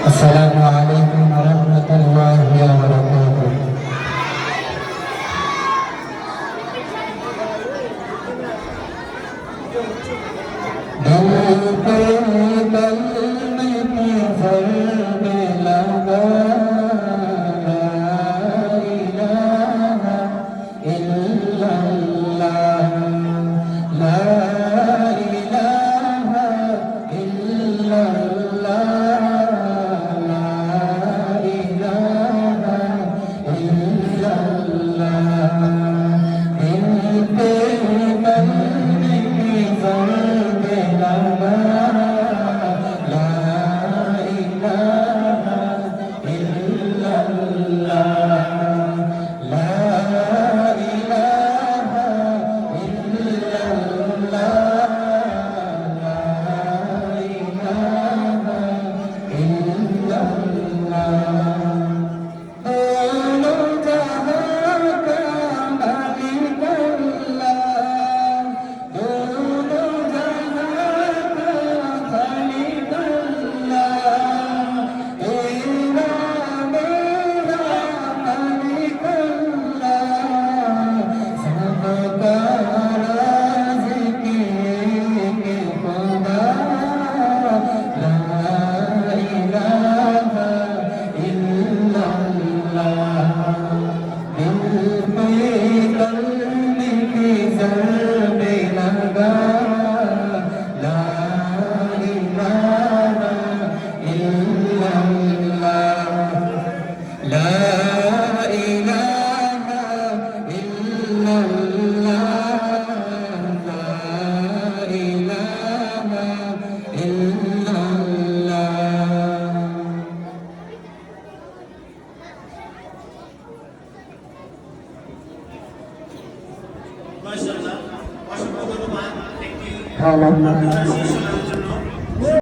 আসসালামু আলাইকুম ওয়া রাহমাতুল্লাহি ওয়া বারাকাতুহু। दिल पे कल में फर्क लगा ला इलाहा इल्लल्लाह ला इलाहा इल्लल्लाह ला इलाहा इल्लल्लाह दिल पे कल में फर्क लगा ला इलाहा इल्लल्लाह ला इलाहा इल्लल्लाह ला इलाहा इल्लल्लाह दोनों जहां का मालिक अल्लाह दोनों जहां का खालिक अल्लाह तेरा मेरा मालिक अल्लाह सबका राज़िक़ के खुदा ला इलाहा इल्लल्लाह दिल पे कल्ब की ज़रबे लगा ला इलाहा इल्लल्लाह ला इलाहा इल्लल्लाह ला इलाहा इल्लल्लाह। মাশাআল্লাহ, অসংখ্য ধন্যবাদ। একটি আলহামদুলিল্লাহ।